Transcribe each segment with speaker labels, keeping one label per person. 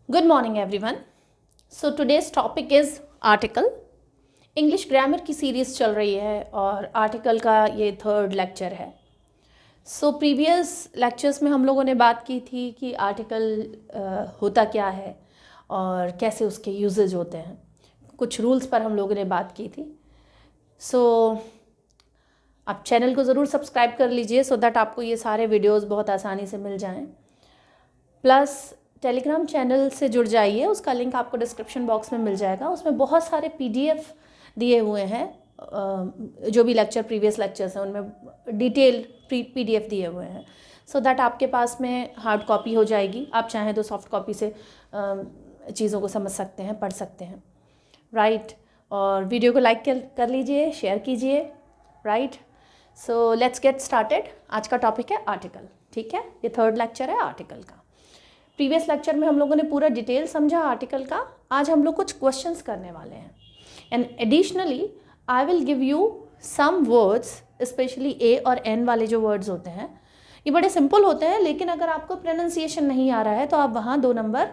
Speaker 1: Good morning everyone. So today's topic is article. English grammar की series चल रही है और आर्टिकल का ये थर्ड लेक्चर है. सो प्रीवियस लेक्चर्स में हम लोगों ने बात की थी कि आर्टिकल होता क्या है और कैसे उसके यूजेज होते हैं. कुछ रूल्स पर हम लोगों ने बात की थी. सो आप चैनल को ज़रूर सब्सक्राइब कर लीजिए सो दैट आपको ये सारे वीडियोस बहुत आसानी से मिल जाएं. प्लस टेलीग्राम चैनल से जुड़ जाइए, उसका लिंक आपको डिस्क्रिप्शन बॉक्स में मिल जाएगा. उसमें बहुत सारे पीडीएफ दिए हुए हैं, जो भी प्रीवियस लेक्चर्स हैं उनमें डिटेल पीडीएफ दिए हुए हैं सो दैट आपके पास में हार्ड कॉपी हो जाएगी. आप चाहें तो सॉफ्ट कॉपी से चीज़ों को समझ सकते हैं, पढ़ सकते हैं. राइट. और वीडियो को लाइक कर लीजिए, शेयर कीजिए. Right. So let's get started. आज का टॉपिक है आर्टिकल. ठीक है, ये थर्ड लेक्चर है आर्टिकल का. प्रीवियस लेक्चर में हम लोगों ने पूरा डिटेल समझा आर्टिकल का. आज हम लोग कुछ क्वेश्चंस करने वाले हैं. And additionally I will give you some words, specially a और एन वाले जो वर्ड्स होते हैं ये बड़े सिंपल होते हैं, लेकिन अगर आपको प्रोनाउंसिएशन नहीं आ रहा है तो आप वहाँ 2 नंबर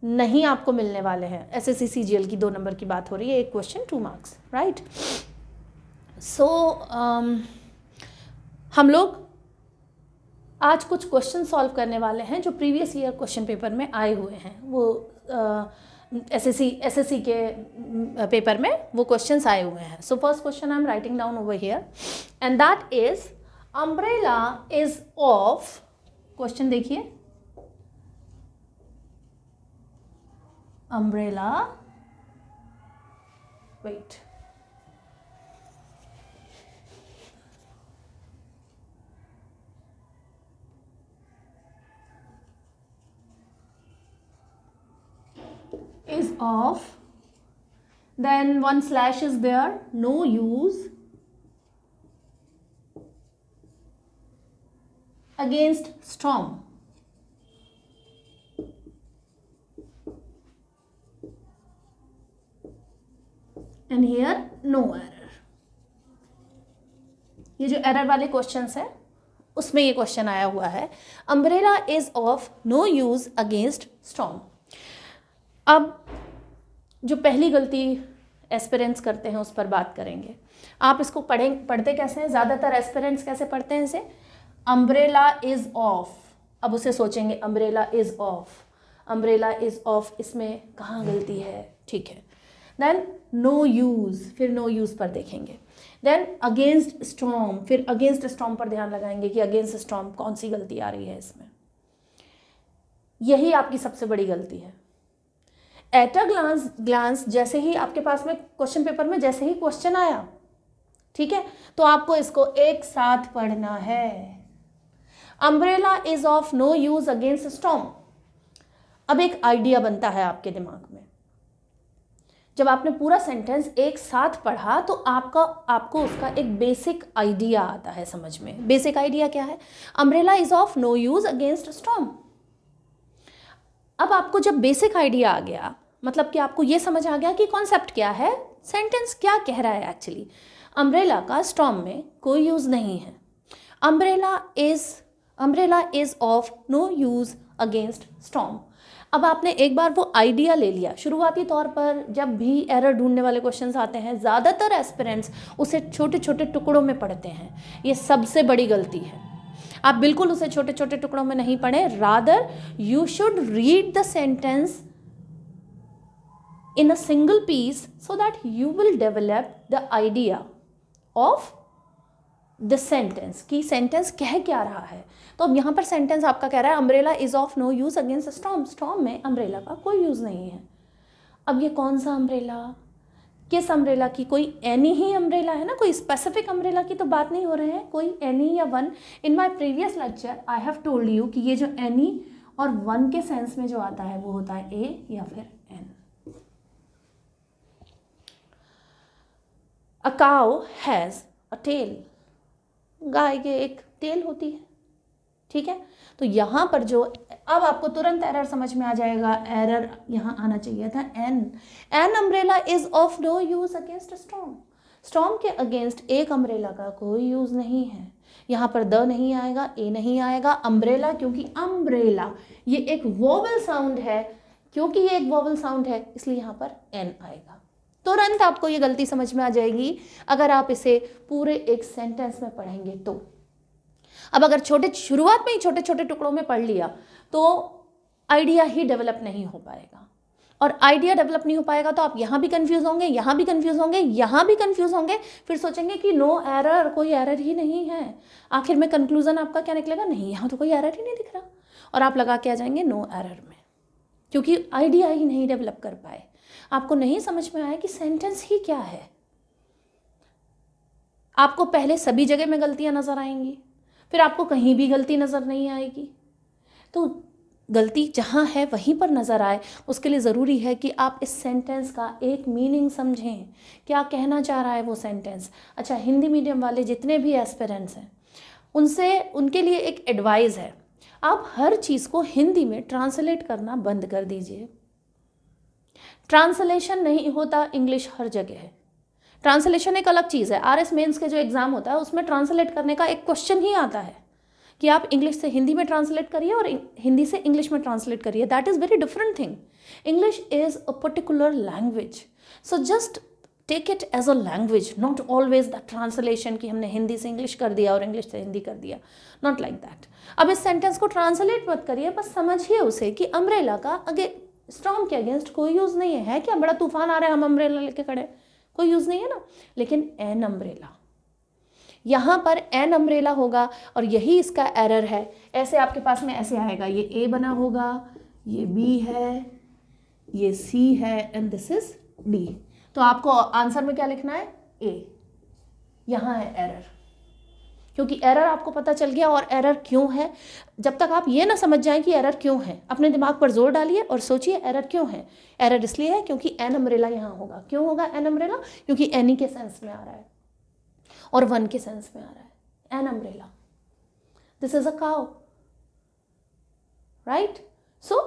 Speaker 1: नहीं आपको मिलने वाले हैं. एसएससी सीजीएल की 2 नंबर की बात हो रही है. एक क्वेश्चन 2 मार्क्स. राइट. सो हम लोग आज कुछ क्वेश्चन सॉल्व करने वाले हैं जो प्रीवियस ईयर क्वेश्चन पेपर में आए हुए हैं. वो एसएससी के पेपर में वो क्वेश्चंस आए हुए हैं. So first question I am writing down over here and that is umbrella is of. Question देखिए, umbrella, wait, is of, then one slash is there, no use, against storm, and here no error. ये जो error वाले questions हैं उसमें ये question आया हुआ है, umbrella is of no use against storm. अब जो पहली गलती एस्पिरेंट्स करते हैं उस पर बात करेंगे. आप इसको पढ़ते कैसे हैं? ज़्यादातर एस्पिरेंट्स कैसे पढ़ते हैं इसे? Umbrella is of. अब उसे सोचेंगे umbrella is of, umbrella is of, इसमें कहाँ गलती है? ठीक है. देन नो यूज़, फिर नो यूज़ पर देखेंगे. देन अगेंस्ट स्टॉर्म, फिर अगेंस्ट स्टॉर्म पर ध्यान लगाएंगे कि अगेंस्ट स्टॉर्म कौन सी गलती आ रही है इसमें. यही आपकी सबसे बड़ी गलती है. एट अ ग्लांस जैसे ही आपके पास में क्वेश्चन पेपर में जैसे ही क्वेश्चन आया, ठीक है, तो आपको इसको एक साथ पढ़ना है. Umbrella is of no use against storm. अब एक आइडिया बनता है आपके दिमाग में. जब आपने पूरा सेंटेंस एक साथ पढ़ा तो आपको उसका एक बेसिक आइडिया आता है समझ में. बेसिक आइडिया क्या है? Umbrella is of no use against storm. अब आपको जब बेसिक आइडिया आ गया, मतलब कि आपको ये समझ आ गया कि कॉन्सेप्ट क्या है, सेंटेंस क्या कह रहा है. एक्चुअली अम्ब्रेला का स्टॉर्म में कोई यूज़ नहीं है. Umbrella is of no use against storm. अब आपने एक बार वो आइडिया ले लिया. शुरुआती तौर पर जब भी एरर ढूंढने वाले क्वेश्चंस आते हैं, ज़्यादातर एस्पिरेंट्स उसे छोटे छोटे टुकड़ों में पढ़ते हैं. ये सबसे बड़ी गलती है. आप बिल्कुल उसे छोटे छोटे टुकड़ों में नहीं पढ़ें. Rather you should read the sentence in a single piece so that you will develop the idea of the sentence कि सेंटेंस कह क्या रहा है. तो अब यहाँ पर सेंटेंस आपका कह रहा है umbrella is of no use against storm. Storm में अम्ब्रेला का कोई यूज़ नहीं है. अब ये कौन सा अम्ब्रेला, किस अम्ब्रेला की? कोई एनी ही अम्ब्रेला है ना, कोई स्पेसिफिक अम्ब्रेला की तो बात नहीं हो रहे हैं. कोई एनी या one. In my previous lecture I have told you कि ये जो एनी और वन के सेंस में जो आता है वो होता है ए या फिर an. A cow has a tail. गाय के एक टेल होती है. ठीक है, तो यहाँ पर जो अब आपको तुरंत एरर समझ में आ जाएगा. एरर यहाँ आना चाहिए था an umbrella is of no use against storm. Storm के अगेंस्ट एक अम्ब्रेला का कोई यूज नहीं है. यहाँ पर द नहीं आएगा, ए नहीं आएगा. अम्ब्रेला, क्योंकि अम्ब्रेला ये एक वोवेल साउंड है, क्योंकि ये एक वॉवल साउंड है इसलिए यहाँ पर एन आएगा। तुरंत आपको ये गलती समझ में आ जाएगी अगर आप इसे पूरे एक सेंटेंस में पढ़ेंगे तो। अब अगर शुरुआत में ही छोटे छोटे टुकड़ों में पढ़ लिया तो आइडिया ही डेवलप नहीं हो पाएगा, और आइडिया डेवलप नहीं हो पाएगा तो आप यहाँ भी कंफ्यूज होंगे, यहाँ भी कंफ्यूज होंगे, यहाँ भी कंफ्यूज होंगे, फिर सोचेंगे कि नो एरर, कोई एरर ही नहीं है। आखिर में कंक्लूजन आपका क्या निकलेगा, नहीं यहाँ तो कोई एरर ही नहीं दिख रहा, और आप लगा के आ जाएंगे नो एरर में, क्योंकि आइडिया ही नहीं डेवलप कर पाए। आपको नहीं समझ में आया कि सेंटेंस ही क्या है। आपको पहले सभी जगह में गलतियां नजर आएंगी, फिर आपको कहीं भी गलती नजर नहीं आएगी। तो गलती जहाँ है वहीं पर नज़र आए, उसके लिए ज़रूरी है कि आप इस सेंटेंस का एक मीनिंग समझें, क्या कहना चाह रहा है वो सेंटेंस। अच्छा, हिंदी मीडियम वाले जितने भी एस्पिरेंट्स हैं उनके लिए एक एडवाइस है, आप हर चीज़ को हिंदी में ट्रांसलेट करना बंद कर दीजिए। ट्रांसलेशन नहीं होता इंग्लिश हर जगह है। ट्रांसलेशन एक अलग चीज़ है। RS मेंस के जो एग्ज़ाम होता है उसमें ट्रांसलेट करने का एक क्वेश्चन ही आता है कि आप इंग्लिश से हिंदी में ट्रांसलेट करिए और हिंदी से इंग्लिश में ट्रांसलेट करिए। That is very different thing. English is a particular language, so just take it as a language, not always the translation कि हमने हिंदी से इंग्लिश कर दिया और इंग्लिश से हिंदी कर दिया, नॉट लाइक दैट। अब इस सेंटेंस को ट्रांसलेट मत करिए, बस समझिए उसे कि अम्ब्रेला का स्टॉर्म के अगेंस्ट कोई यूज़ नहीं है। क्या बड़ा तूफान आ रहा है, हम अम्ब्रेला लेके खड़े, कोई यूज़ नहीं है ना। लेकिन एन अम्ब्रेला, यहाँ पर एन अम्ब्रेला होगा और यही इसका एरर है। ऐसे आपके पास में ऐसे आएगा, ये ए बना होगा, ये बी है, ये सी है एंड दिस इज डी। तो आपको आंसर में क्या लिखना है, ए। यहाँ है एरर, क्योंकि एरर आपको पता चल गया। और एरर क्यों है, जब तक आप ये ना समझ जाएं कि एरर क्यों है, अपने दिमाग पर जोर डालिए और सोचिए एरर क्यों है। एरर इसलिए है क्योंकि एन अम्ब्रेला यहाँ होगा। क्यों होगा एन अम्ब्रेला, क्योंकि एनी के सेंस में आ रहा है और वन के सेंस में आ रहा है। An umbrella, this is a cow, right. So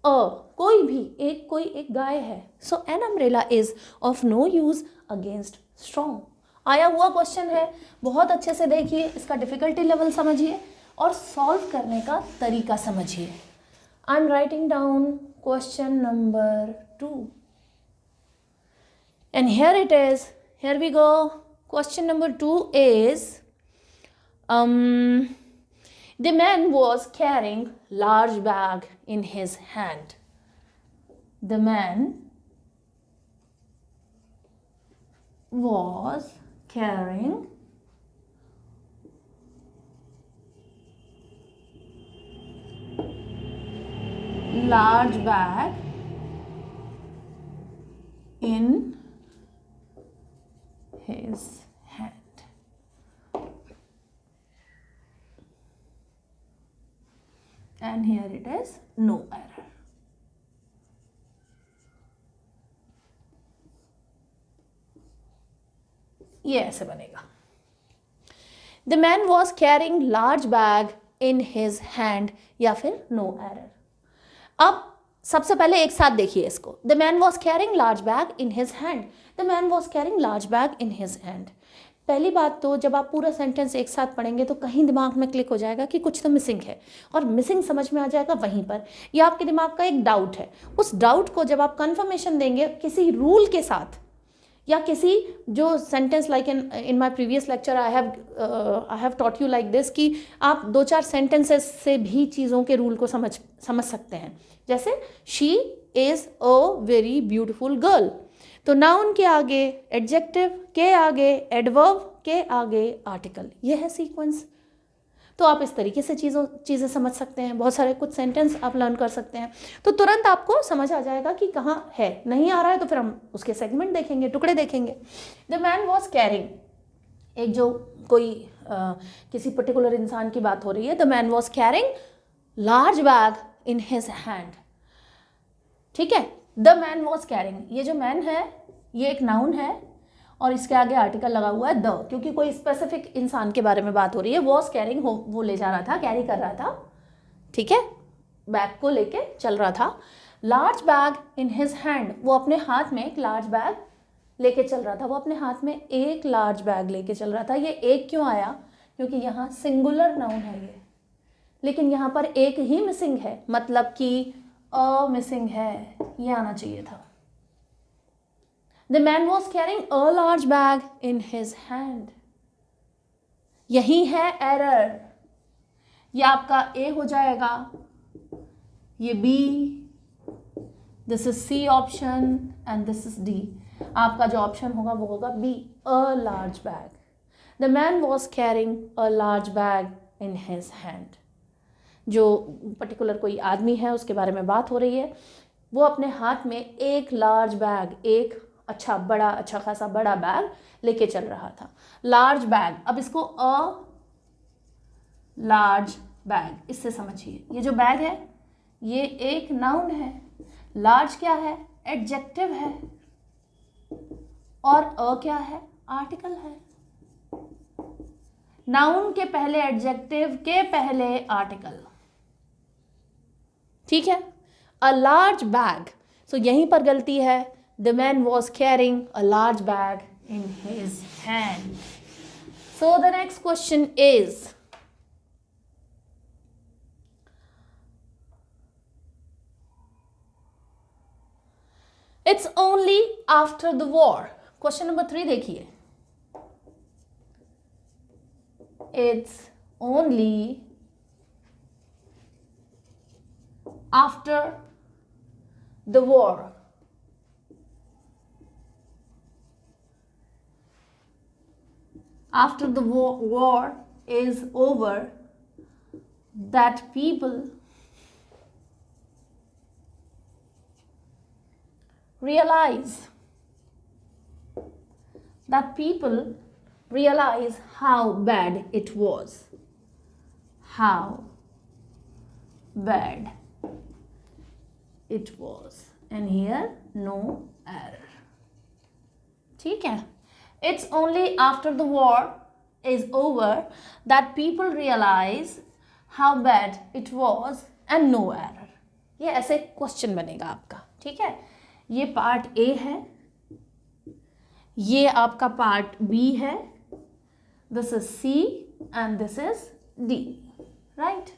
Speaker 1: कोई एक गाय है। So an umbrella is of no use against strong. आया हुआ क्वेश्चन है, बहुत अच्छे से देखिए, इसका डिफिकल्टी लेवल समझिए और सॉल्व करने का तरीका समझिए। I am writing down question number 2 and here it is, here we go. Question number 2 is, the man was carrying large bag in his hand. The man was carrying large bag in his hand. And here it is, no error. ये ऐसे बनेगा, The man was carrying large bag in his hand, या फिर no error। अब सबसे पहले एक साथ देखिए इसको। The man was carrying large bag in his hand, the man was carrying large bag in his hand. पहली बात तो जब आप पूरा सेंटेंस एक साथ पढ़ेंगे तो कहीं दिमाग में क्लिक हो जाएगा कि कुछ तो मिसिंग है, और मिसिंग समझ में आ जाएगा वहीं पर। यह आपके दिमाग का एक डाउट है। उस डाउट को जब आप कंफर्मेशन देंगे किसी रूल के साथ, या किसी जो sentence like in my previous lecture I have taught you like this, कि आप 2-4 सेंटेंसेस से भी चीज़ों के रूल को समझ सकते हैं। जैसे she is a very beautiful girl, तो नाउन के आगे एडजेक्टिव, के आगे एडवर्ब, के आगे आर्टिकल, ये है सीक्वेंस। तो आप इस तरीके से चीज़ें समझ सकते हैं। बहुत सारे कुछ सेंटेंस आप लर्न कर सकते हैं, तो तुरंत आपको समझ आ जाएगा कि कहाँ है। नहीं आ रहा है तो फिर हम उसके सेगमेंट देखेंगे, टुकड़े देखेंगे। द मैन वॉज कैरिंग, एक जो कोई किसी पर्टिकुलर इंसान की बात हो रही है। The man was carrying large bag in his hand, ठीक है। द मैन वॉज कैरिंग, ये जो मैन है ये एक नाउन है और इसके आगे आर्टिकल लगा हुआ है द, क्योंकि कोई स्पेसिफिक इंसान के बारे में बात हो रही है। वॉज कैरिंग, वो ले जा रहा था, कैरी कर रहा था, ठीक है, बैग को लेके चल रहा था। Large bag in his hand, वो अपने हाथ में एक लार्ज बैग लेके चल रहा था। वो अपने हाथ में एक लार्ज बैग लेके चल रहा था। ये एक क्यों आया, क्योंकि यहाँ सिंगुलर नाउन है ये, लेकिन यहाँ पर एक ही मिसिंग है, मतलब कि अ मिसिंग है। ये आना चाहिए था। The man was carrying a large bag in his hand, यही है एरर। ये आपका ए हो जाएगा, ये B, this is C option and this is D. आपका जो ऑप्शन होगा वो होगा B, a large bag. The man was carrying a large bag in his hand. जो पर्टिकुलर कोई आदमी है उसके बारे में बात हो रही है, वो अपने हाथ में एक लार्ज बैग, एक अच्छा खासा बड़ा बैग लेके चल रहा था। लार्ज बैग, अब इसको अ लार्ज बैग, इससे समझिए ये जो बैग है ये एक नाउन है, लार्ज क्या है, एडजेक्टिव है, और अ क्या है, आर्टिकल है। नाउन के पहले एडजेक्टिव के पहले आर्टिकल, ठीक है। अ लार्ज बैग, सो यहीं पर गलती है। The man was carrying a large bag in his hand. So the next question is, it's only after the war. Question number 3 देखिए, it's only after the war, after the war is over that people realize how bad it was, how bad it was, and here no error, ठीक है। It's only after the war is over that people realize how bad it was and no error। ये ऐसे question बनेगा आपका, ठीक है। ये part A है, ये आपका पार्ट बी है, this is C and this is D, right.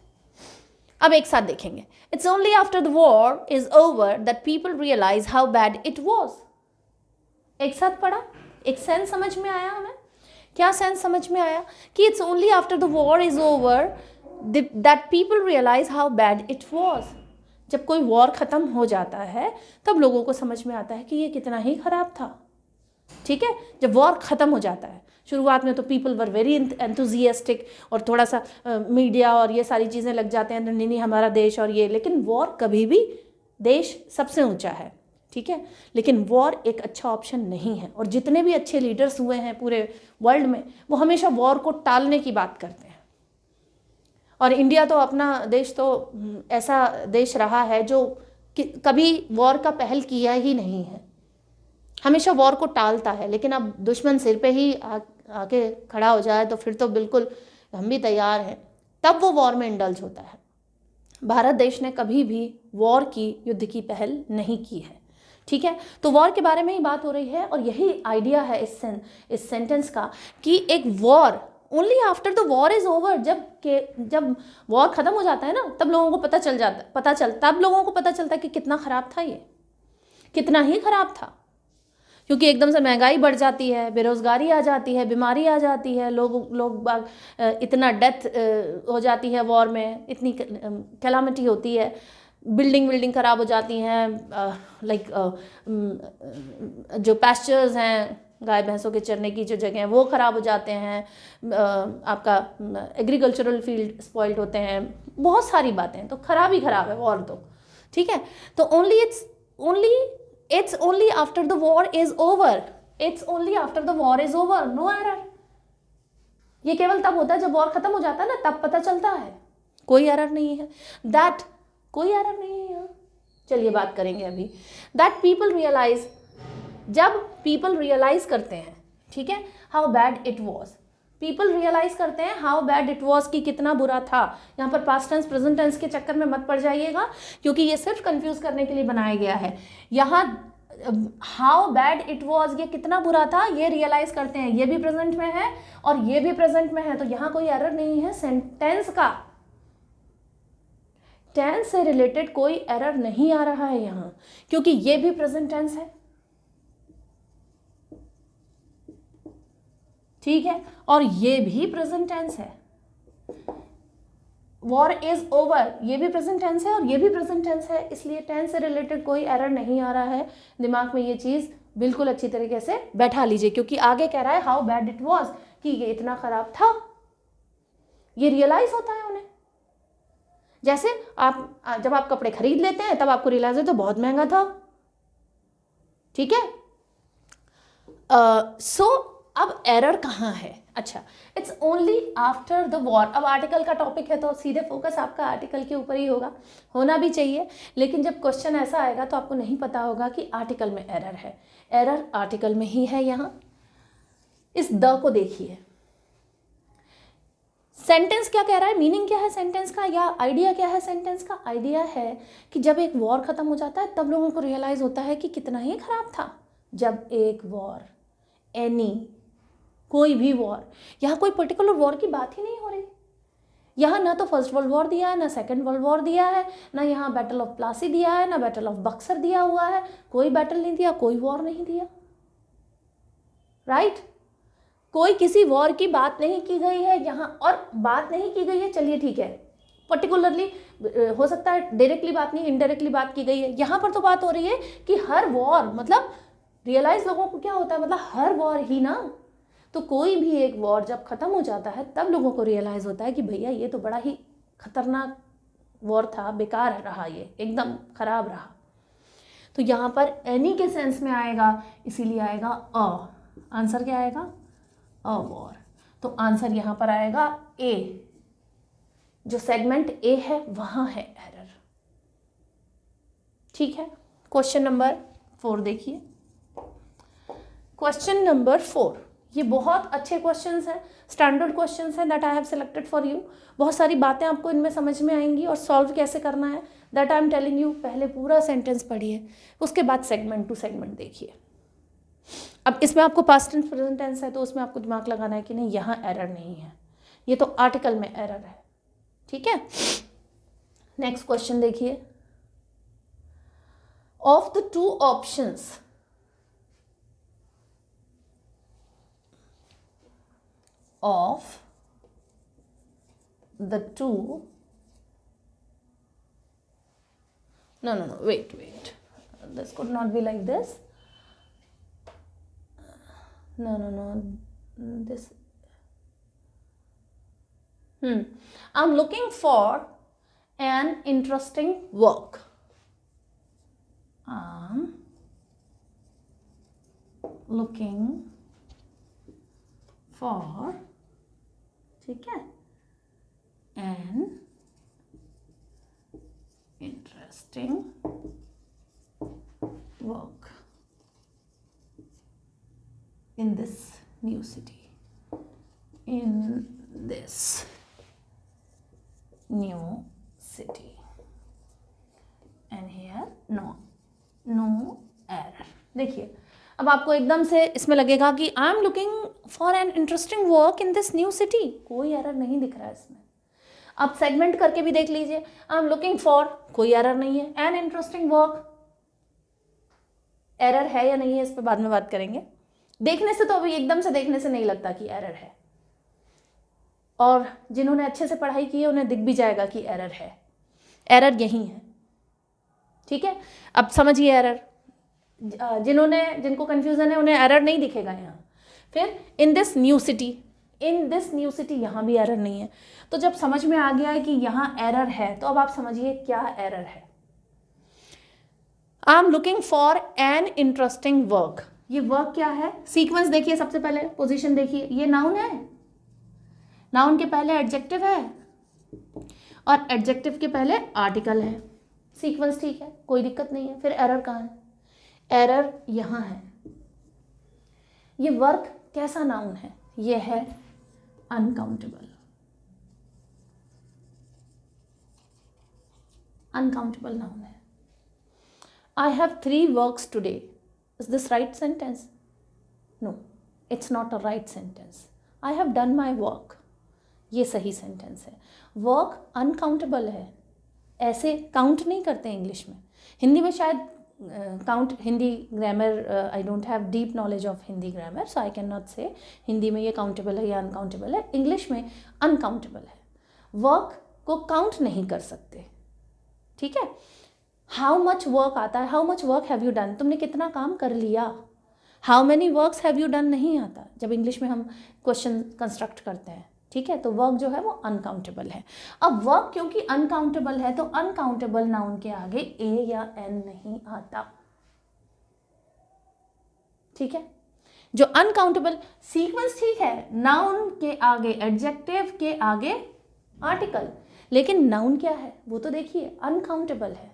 Speaker 1: अब एक साथ देखेंगे, it's only after the war is over that people realize how bad it was. एक साथ पढ़ा, एक सेंस समझ में आया हमें? क्या सेंस समझ में आया कि it's only after the war is over that people realize how bad it was. जब कोई वॉर ख़त्म हो जाता है तब लोगों को समझ में आता है कि ये कितना ही ख़राब था, ठीक है। जब वॉर ख़त्म हो जाता है, शुरुआत में तो पीपल वर वेरी एंथुजियास्टिक और थोड़ा सा मीडिया और ये सारी चीज़ें लग जाते हैं, नहीं हमारा देश और ये, लेकिन वॉर कभी भी देश सबसे ऊंचा है, ठीक है। लेकिन वॉर एक अच्छा ऑप्शन नहीं है, और जितने भी अच्छे लीडर्स हुए हैं पूरे वर्ल्ड में वो हमेशा वॉर को टालने की बात करते हैं। और इंडिया तो अपना देश तो ऐसा देश रहा है जो कभी वॉर का पहल किया ही नहीं है, हमेशा वॉर को टालता है। लेकिन अब दुश्मन सिर पे ही आके खड़ा हो जाए तो फिर तो बिल्कुल हम भी तैयार हैं, तब वो वॉर में इंडल्ज होता है। भारत देश ने कभी भी वॉर की, युद्ध की पहल नहीं की है, ठीक है। तो वॉर के बारे में ही बात हो रही है, और यही आइडिया है इस सेंटेंस का कि एक war only after the war is over, जब वॉर खत्म हो जाता है ना तब लोगों को तब लोगों को पता चलता है कि कितना ख़राब था, ये कितना ही ख़राब था। क्योंकि एकदम से महंगाई बढ़ जाती है, बेरोज़गारी आ जाती है, बीमारी आ जाती है, लोग इतना डेथ हो जाती है वॉर में, इतनी कैलामिटी होती है, बिल्डिंग ख़राब हो जाती हैं, लाइक जो पैस्चर्स हैं, गाय भैंसों के चरने की जो जगह हैं वो ख़राब हो जाते हैं, आपका एग्रीकल्चरल फील्ड स्पॉइल्ड होते हैं, बहुत सारी बातें, तो ख़राब ही ख़राब है वॉर तो, ठीक है। तो it's only after the war is over, it's only after the war is over, no error। ये केवल तब होता है जब वॉर खत्म हो जाता है ना, तब पता चलता है, कोई एरर नहीं है, कोई एरर नहीं है। चलिए बात करेंगे अभी, दैट पीपल रियलाइज, जब पीपल रियलाइज करते हैं, ठीक है, how bad it was, people realize करते हैं हाउ बैड इट वॉज, कि कितना बुरा था। यहाँ पर पास्ट टेंस प्रेजेंट टेंस के चक्कर में मत पड़ जाइएगा, क्योंकि ये सिर्फ कंफ्यूज करने के लिए बनाया गया है। यहाँ हाउ बैड इट वॉज, ये कितना बुरा था, ये रियलाइज करते हैं, ये भी प्रेजेंट में है और ये भी प्रेजेंट में है, तो यहाँ कोई एरर नहीं है सेंटेंस का। टेंस से रिलेटेड कोई एरर नहीं आ रहा है यहाँ, क्योंकि ये भी प्रेजेंट टेंस है, ठीक है, और ये भी प्रेजेंट टेंस है। वॉर इज ओवर, ये भी प्रेजेंट टेंस है और ये भी प्रेजेंट टेंस है, इसलिए टेंस से रिलेटेड कोई एरर नहीं आ रहा है। दिमाग में ये चीज़ बिल्कुल अच्छी तरीके से बैठा लीजिए, क्योंकि आगे कह रहा है हाउ बैड इट वॉज, कि ये इतना खराब था, ये रियलाइज होता है उन्हें। जैसे आप जब आप कपड़े खरीद लेते हैं तब आपको रियलाइज होता है बहुत महंगा था, ठीक है। सो अब एरर कहाँ है? अच्छा, it's only after the war. अब आर्टिकल का टॉपिक है तो सीधे फोकस आपका आर्टिकल के ऊपर ही होगा, होना भी चाहिए, लेकिन जब क्वेश्चन ऐसा आएगा तो आपको नहीं पता होगा कि आर्टिकल में एरर है। एरर आर्टिकल में ही है। यहाँ इस द को देखिए, सेंटेंस क्या कह रहा है, मीनिंग क्या है सेंटेंस का, या आइडिया क्या है सेंटेंस का? आइडिया है कि जब एक वॉर ख़त्म हो जाता है तब लोगों को रियलाइज़ होता है कि कितना ही खराब था। जब एक वॉर, एनी, कोई भी वॉर, यहाँ कोई पर्टिकुलर वॉर की बात ही नहीं हो रही। यहाँ ना तो फर्स्ट वर्ल्ड वॉर दिया है, ना सेकेंड वर्ल्ड वॉर दिया है, ना यहाँ बैटल ऑफ प्लासी दिया है, ना बैटल ऑफ बक्सर दिया हुआ है। कोई बैटल नहीं दिया, कोई वॉर नहीं दिया, राइट? कोई किसी वॉर की बात नहीं की गई है यहाँ, और बात नहीं की गई है, चलिए ठीक है, पर्टिकुलरली हो सकता है डायरेक्टली बात नहीं, इनडायरेक्टली बात की गई है। यहाँ पर तो बात हो रही है कि हर वॉर, मतलब रियलाइज लोगों को क्या होता है, मतलब हर वॉर ही ना, तो कोई भी एक वॉर जब ख़त्म हो जाता है तब लोगों को रियलाइज़ होता है कि भैया ये तो बड़ा ही खतरनाक वॉर था, बेकार रहा, ये एकदम ख़राब रहा। तो यहाँ पर एनी के सेंस में आएगा, इसीलिए आएगा अ। आंसर क्या आएगा? A war. तो आंसर यहाँ पर आएगा ए, जो सेगमेंट ए है वहाँ है एरर, ठीक है। क्वेश्चन नंबर 4 देखिए। क्वेश्चन नंबर 4, ये बहुत अच्छे क्वेश्चंस हैं, स्टैंडर्ड क्वेश्चंस हैं that I have selected for you. बहुत सारी बातें आपको इनमें समझ में आएंगी, और सॉल्व कैसे करना है that I am telling you. पहले पूरा सेंटेंस पढ़िए, उसके बाद सेगमेंट टू सेगमेंट देखिए। अब इसमें आपको पास्ट टेंस प्रेजेंट टेंस है तो उसमें आपको दिमाग लगाना है कि नहीं यहाँ एरर नहीं है, ये तो आर्टिकल में एरर है, ठीक है। नेक्स्ट क्वेश्चन देखिए। Of the two options, of the two, no, wait, this could not be like this, no, this, I'm looking for an interesting work, I'm looking for, ठीक है, an interesting work in this new city, in this new city, and here no error। देखिए, अब आपको एकदम से इसमें लगेगा कि आई am looking for an interesting work in this new city, कोई एरर नहीं दिख रहा है इसमें। आप सेगमेंट करके भी देख लीजिए, आई एम लुकिंग फॉर, कोई एरर नहीं है, एन इंटरेस्टिंग वर्क, एरर है या नहीं है इस पर बाद में बात करेंगे। देखने से तो अभी एकदम से देखने से नहीं लगता कि एरर है, और जिन्होंने अच्छे से पढ़ाई की है उन्हें दिख भी जाएगा कि एरर है, एरर यही है, ठीक है। अब समझिए एरर, जिनको कंफ्यूजन है उन्हें एरर नहीं दिखेगा यहाँ। फिर इन दिस न्यू सिटी, यहाँ भी एरर नहीं है। तो जब समझ में आ गया है कि यहाँ एरर है तो अब आप समझिए क्या एरर है। आई am looking for an interesting work, ये वर्क क्या है? सीक्वेंस देखिए, सबसे पहले पोजीशन देखिए, ये नाउन है, नाउन के पहले एडजेक्टिव है और एडजेक्टिव के पहले आर्टिकल है। सीक्वेंस ठीक है, कोई दिक्कत नहीं है। फिर एरर कहाँ है? एरर यहाँ है। ये वर्क कैसा नाउन है? ये है अनकाउंटेबल, अनकाउंटेबल नाउन है। I have 3 works today, is this right sentence? No, it's not a right sentence. I have done my work, ये सही सेंटेंस है। वर्क अनकाउंटेबल है, ऐसे काउंट नहीं करते इंग्लिश में। हिंदी में शायद count, Hindi grammar, I don't have deep knowledge of Hindi grammar, so I can not से हिंदी में ये काउंटेबल है या अनकाउंटेबल है। इंग्लिश में अनकाउंटेबल है, वर्क को काउंट नहीं कर सकते, ठीक है। हाउ मच वर्क आता है, how much work have you done, तुमने कितना काम कर लिया। How many works have you done नहीं आता जब इंग्लिश में हम क्वेश्चन कंस्ट्रक्ट करते हैं, ठीक है। तो वर्क जो है वो अनकाउंटेबल है। अब वर्क क्योंकि अनकाउंटेबल है तो अनकाउंटेबल नाउन के आगे ए या एन नहीं आता, ठीक है। जो अनकाउंटेबल सीक्वेंस ठीक है, नाउन के आगे एडजेक्टिव, के आगे आर्टिकल, लेकिन नाउन क्या है वो तो देखिए, अनकाउंटेबल है।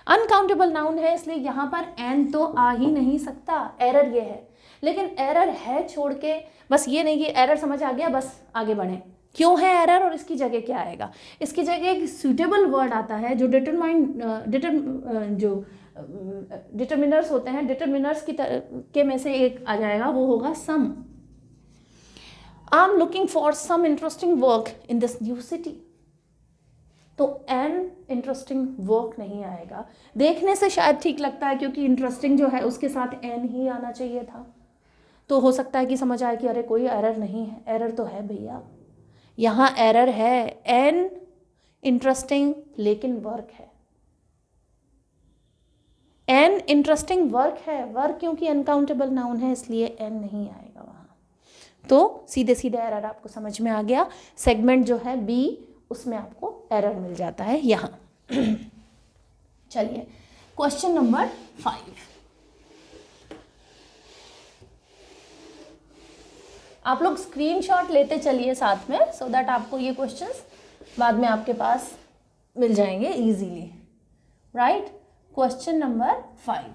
Speaker 1: अनकाउंटेबल नाउन है इसलिए यहाँ पर एन तो आ ही नहीं सकता, एरर ये है। लेकिन एरर है छोड़ के, बस ये नहीं कि एरर समझ आ गया बस आगे बढ़ें। क्यों है एरर और इसकी जगह क्या आएगा? इसकी जगह एक सूटेबल वर्ड आता है जो जो डिटरमिनर्स होते हैं, डिटरमिनर्स के में से एक आ जाएगा, वो होगा some. I am looking for some interesting work in this new city. तो एन इंटरेस्टिंग वर्क नहीं आएगा। देखने से शायद ठीक लगता है क्योंकि इंटरेस्टिंग जो है उसके साथ एन ही आना चाहिए था, तो हो सकता है कि समझ आए कि अरे कोई एरर नहीं है। एरर तो है भैया, यहाँ एरर है, एन इंटरेस्टिंग लेकिन वर्क है। एन इंटरेस्टिंग वर्क है, वर्क क्योंकि अनकाउंटेबल नाउन है इसलिए एन नहीं आएगा वहाँ। तो सीधे सीधे एरर आपको समझ में आ गया। सेगमेंट जो है बी, उसमें आपको एरर मिल जाता है यहाँ। चलिए क्वेश्चन नंबर 5। आप लोग स्क्रीनशॉट लेते चलिए साथ में, सो दैट आपको ये क्वेश्चंस बाद में आपके पास मिल जाएंगे easily, right. Question number 5,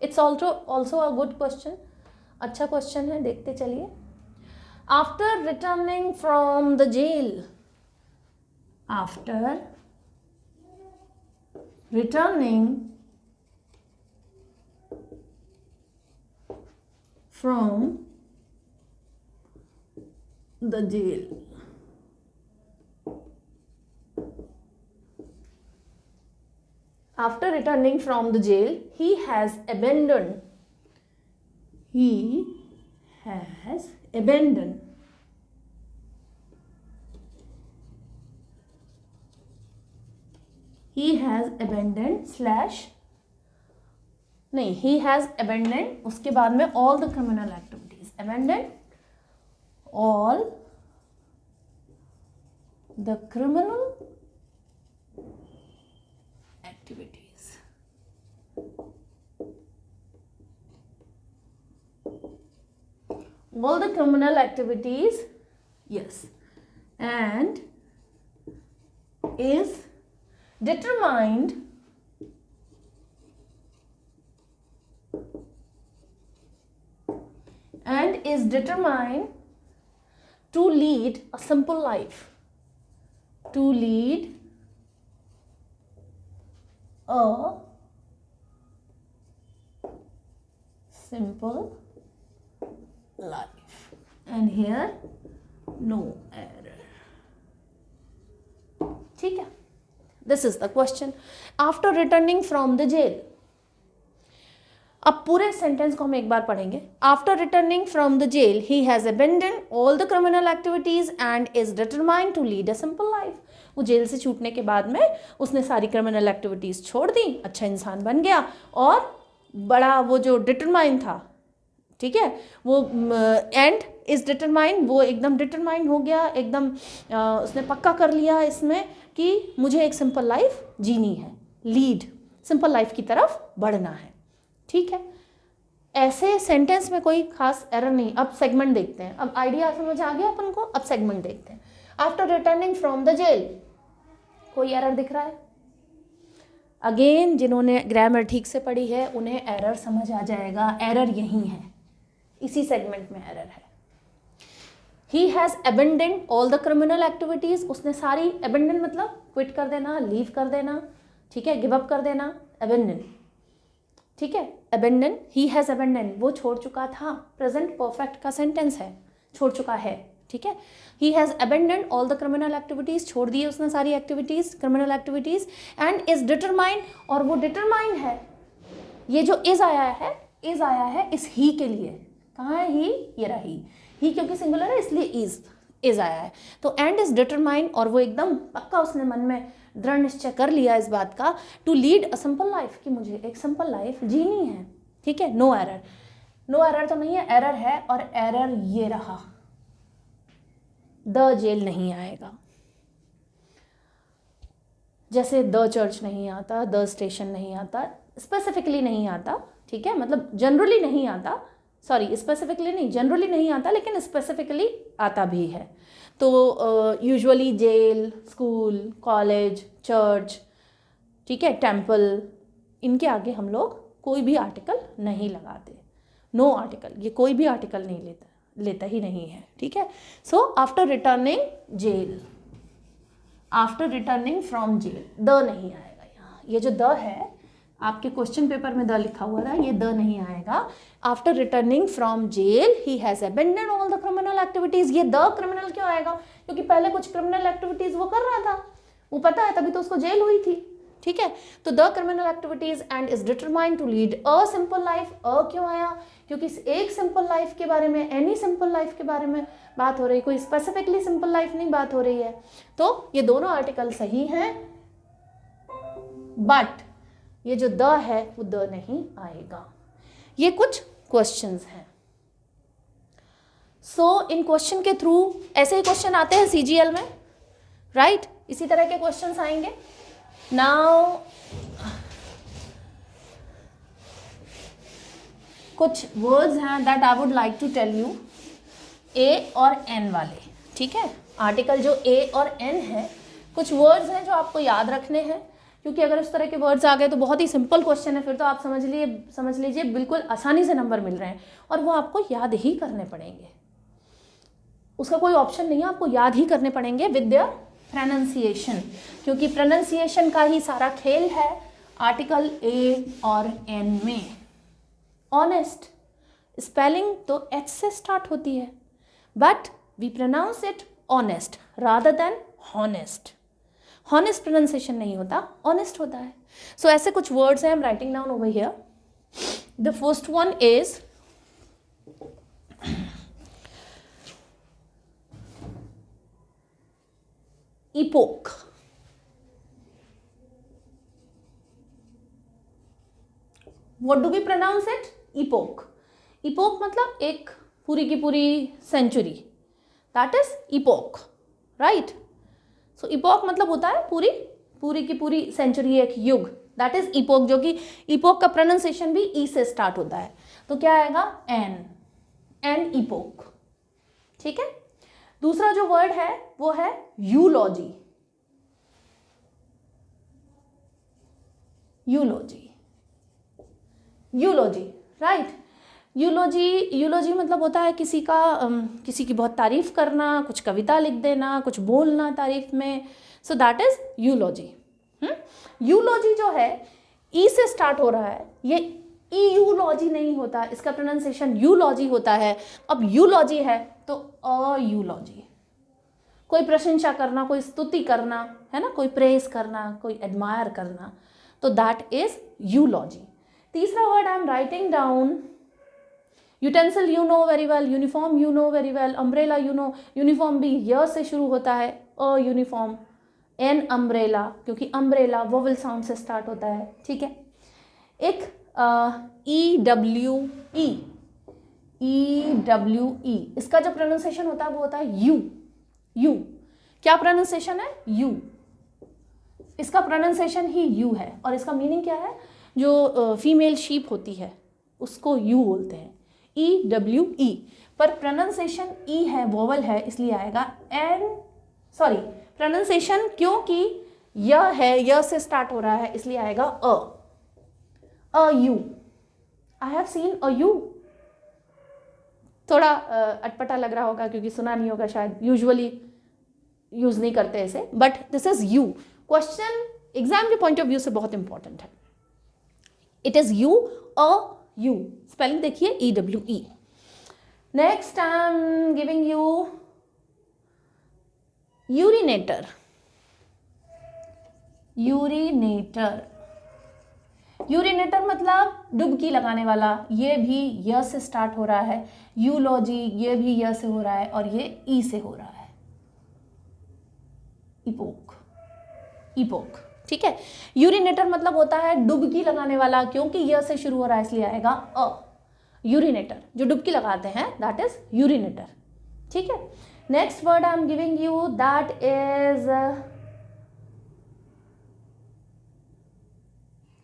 Speaker 1: it's also a good question, अच्छा क्वेश्चन है, देखते चलिए। After returning from the jail, after returning from the jail, after returning from the jail, he has abandoned he has abandoned उसके बाद में all the criminal activities, abandoned all the criminal activities, all the criminal activities, yes, and is determined to lead a simple life, to lead a simple life, and here no error, ठीक है। This is the question. After returning from the jail, अब पूरे sentence को हम एक बार पढ़ेंगे। After returning from the jail he has abandon all the criminal activities and is determined to lead a simple life. वो जेल से छूटने के बाद में उसने सारी क्रिमिनल एक्टिविटीज़ छोड़ दी, अच्छा इंसान बन गया, और बड़ा वो जो डिटरमाइन था, ठीक है, वो एंड इज डिटरमाइंड, वो एकदम डिटरमाइंड हो गया, एकदम उसने पक्का कर लिया इसमें कि मुझे एक सिंपल लाइफ जीनी है, लीड सिंपल लाइफ की तरफ बढ़ना है, ठीक है। ऐसे सेंटेंस में कोई खास एरर नहीं। अब सेगमेंट देखते हैं, अब आइडिया समझ आ गया अपन को, अब सेगमेंट देखते हैं। After returning from the jail, कोई एरर दिख रहा है? अगेन जिन्होंने ग्रामर ठीक से पढ़ी है उन्हें एरर समझ आ जाएगा, एरर यही है, इसी सेगमेंट में एरर है। He has abandoned all the criminal activities, उसने सारी, अबेंडन मतलब क्विट कर देना, लीव कर देना, ठीक है, गिव अप कर देना, अबेंडन, ठीक है, अबेंडन, ही हैज़ अबेंडन, वो छोड़ चुका था, प्रेजेंट परफेक्ट का सेंटेंस है, छोड़ चुका है, ठीक है। ही has abandon all the criminal activities, छोड़ दिए उसने सारी activities, criminal activities, and is determined, और वो डिटरमाइंड है। ये जो इज आया है इस ही के लिए, कहाँ है ही, ये रहा ही क्योंकि सिंगुलर है इसलिए इज आया है। तो एंड इज डिटरमाइंड, और वो एकदम पक्का उसने मन में दृढ़ निश्चय कर लिया इस बात का, to lead a simple life, कि मुझे एक सिंपल लाइफ जीनी है, ठीक है। नो एरर तो नहीं है, एरर है, और एरर ये रहा, द जेल नहीं आएगा। जैसे द चर्च नहीं आता, द स्टेशन नहीं आता, स्पेसिफिकली नहीं आता, ठीक है, मतलब जनरली नहीं आता, सॉरी स्पेसिफिकली नहीं, जनरली नहीं आता, लेकिन स्पेसिफिकली आता भी है। तो usually jail, school, college, church, ठीक है, टेम्पल, इनके आगे हम लोग कोई भी आर्टिकल नहीं लगाते, नो आर्टिकल, ये कोई भी आर्टिकल नहीं लेता ही नहीं है, ठीक है। So after returning jail, after returning from jail, the नहीं आएगा यहाँ। ये जो द है आपके क्वेश्चन पेपर में द लिखा हुआ था, ये द नहीं आएगा। After returning from jail he has abandon all the criminal activities, ये द क्रिमिनल क्यों आएगा, क्योंकि पहले कुछ क्रिमिनल एक्टिविटीज़ वो कर रहा था, वो पता है, तभी तो उसको जेल हुई थी, ठीक है। तो the criminal activities and is determined to lead a simple life, क्यों आया, क्योंकि एक सिंपल लाइफ के बारे में, एनी सिंपल लाइफ के बारे में बात हो रही, कोई स्पेसिफिकली सिंपल लाइफ नहीं बात हो रही है। तो ये दोनों आर्टिकल सही हैं, बट ये जो द है वो द नहीं आएगा। ये कुछ क्वेश्चंस हैं। सो इन क्वेश्चन के थ्रू, ऐसे ही क्वेश्चन आते हैं सीजीएल में, राइट, इसी तरह के क्वेश्चंस आएंगे। नाउ कुछ वर्ड्स हैं that I would like to tell you, a और एन वाले, ठीक है। आर्टिकल जो ए और एन है, कुछ वर्ड्स हैं जो आपको याद रखने हैं, क्योंकि अगर इस तरह के वर्ड्स आ गए तो बहुत ही सिंपल क्वेश्चन है, फिर तो आप समझ लीजिए बिल्कुल आसानी से नंबर मिल रहे हैं, और वो आपको याद ही करने पड़ेंगे, उसका कोई ऑप्शन नहीं है, आपको याद ही करने पड़ेंगे विद देयर प्रोनाउंसिएशन, क्योंकि प्रोनाउंसिएशन का ही सारा खेल है आर्टिकल ए और एन में। ऑनेस्ट, स्पेलिंग तो एच से स्टार्ट होती है, but we pronounce it honest rather than honest. Honest pronunciation नहीं होता, ऑनेस्ट होता है। सो ऐसे कुछ वर्ड्स हैं, आई am writing down over here. The first one is epoch, what do we pronounce it? epoch. epoch मतलब एक पूरी की पूरी century, that is epoch, right? so epoch मतलब होता है पूरी की पूरी सेंचुरी, एक युग, that is epoch, जो कि epoch का प्रोनाउंसिएशन भी ई से स्टार्ट होता है, तो क्या आएगा, एन epoch, ठीक है। दूसरा जो वर्ड है वो है यूलॉजी, राइट। यूलॉजी मतलब होता है किसी की बहुत तारीफ करना, कुछ कविता लिख देना, कुछ बोलना तारीफ में, सो दैट इज यूलॉजी। यूलॉजी जो है ई से स्टार्ट हो रहा है, ये यूलॉजी नहीं होता, इसका प्रोनाउंसिएशन यूलॉजी होता है। अब यूलॉजी है तो यूलॉजी, कोई प्रशंसा करना, कोई स्तुति करना, है ना, कोई प्रेज करना, कोई एडमायर करना, तो दैट इज यूलॉजी। तीसरा word I am writing down, utensil you know very well, uniform you know very well, umbrella you know, uniform भी य से शुरू होता है, यूनिफॉर्म, एन अम्ब्रेला, क्योंकि अम्ब्रेला वोवेल साउंड से स्टार्ट होता है, ठीक है। एक EWE, इसका जो प्रोनाउंसिएशन होता है वो होता है यू। क्या प्रोनाउंसिएशन है, यू, इसका प्रोनाउंसिएशन ही यू है, और इसका मीनिंग क्या है, जो फीमेल शीप होती है उसको यू बोलते हैं, EWE, पर प्रोनाउंसिएशन ई है, वोवल है, इसलिए आएगा प्रोनाउंसिएशन क्योंकि य है, य से स्टार्ट हो रहा है, इसलिए आएगा you. I have seen a you, थोड़ा अटपटा लग रहा होगा क्योंकि सुना नहीं होगा शायद, यूजुअली यूज नहीं करते ऐसे, but this is ewe. Question exam के पॉइंट ऑफ व्यू से बहुत इंपॉर्टेंट है, इट इज यू, स्पेलिंग देखिए EWE। Next I am giving you urinator, urinator, urinator मतलब डुबकी लगाने वाला, ये भी य से स्टार्ट हो रहा है। यूलॉजी, ये भी य से हो रहा है और ये ई से हो रहा है। इपोक, इपोक, ठीक है। यूरिनेटर मतलब होता है डुबकी लगाने वाला, क्योंकि य से शुरू हो रहा है इसलिए आएगा अ। यूरिनेटर जो डुबकी लगाते हैं, दैट इज यूरिनेटर, ठीक है। Next word I am giving you, that is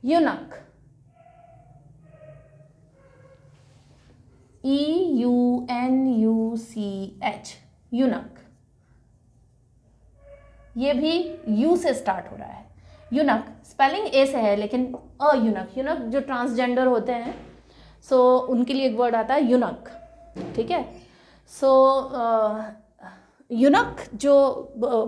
Speaker 1: यूनक, EUNUCH, यूनक। ये भी यू से स्टार्ट हो रहा है। यूनक स्पेलिंग ए से है लेकिन अ यूनक, यूनक जो ट्रांसजेंडर होते हैं, सो उनके लिए एक वर्ड आता है यूनक, ठीक है। सो यूनक जो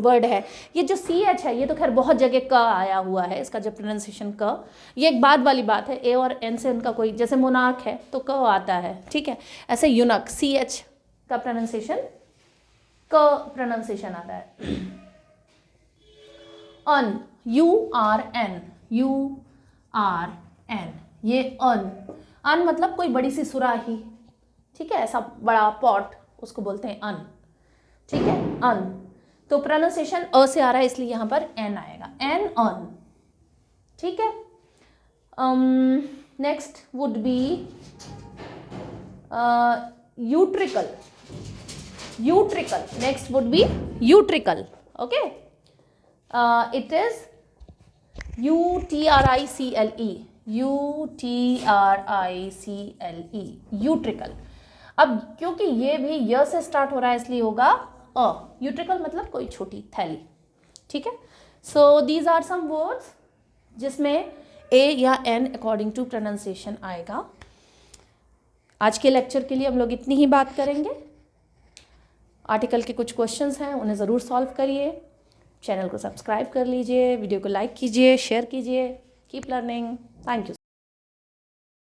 Speaker 1: वर्ड है, ये जो CH है, ये तो खैर बहुत जगह क आया हुआ है, इसका जो प्रोनाउंसिएशन क, ये एक बाद वाली बात है। ए और एन से उनका कोई, जैसे मोनार्क है तो क आता है, ठीक है। ऐसे यूनक CH का प्रोनाउंसिएशन क प्रोनाउंसिएशन आता है। अन, URN, URN, ये अन, अन मतलब कोई बड़ी सी सुराही, ठीक है, ऐसा बड़ा पॉट, उसको बोलते हैं अन, ठीक है, अन। तो प्रोनाउंसिएशन अ से आ रहा है इसलिए यहाँ पर एन आएगा, एन, अन, ठीक है। Next would be utricle, utricle, next would be utricle, okay. It is UTRICLE, UTRICLE, utricle. अब क्योंकि ये भी य से स्टार्ट हो रहा है इसलिए होगा अ। यूट्रिकल मतलब कोई छोटी थैली, ठीक है। So these are some words जिसमें ए या एन अकॉर्डिंग टू प्रोनाउंसिएशन आएगा। आज के लेक्चर के लिए हम लोग इतनी ही बात करेंगे। आर्टिकल के कुछ क्वेश्चंस हैं, उन्हें ज़रूर सॉल्व करिए। चैनल को सब्सक्राइब कर लीजिए, वीडियो को लाइक कीजिए, शेयर कीजिए। Keep learning. Thank you.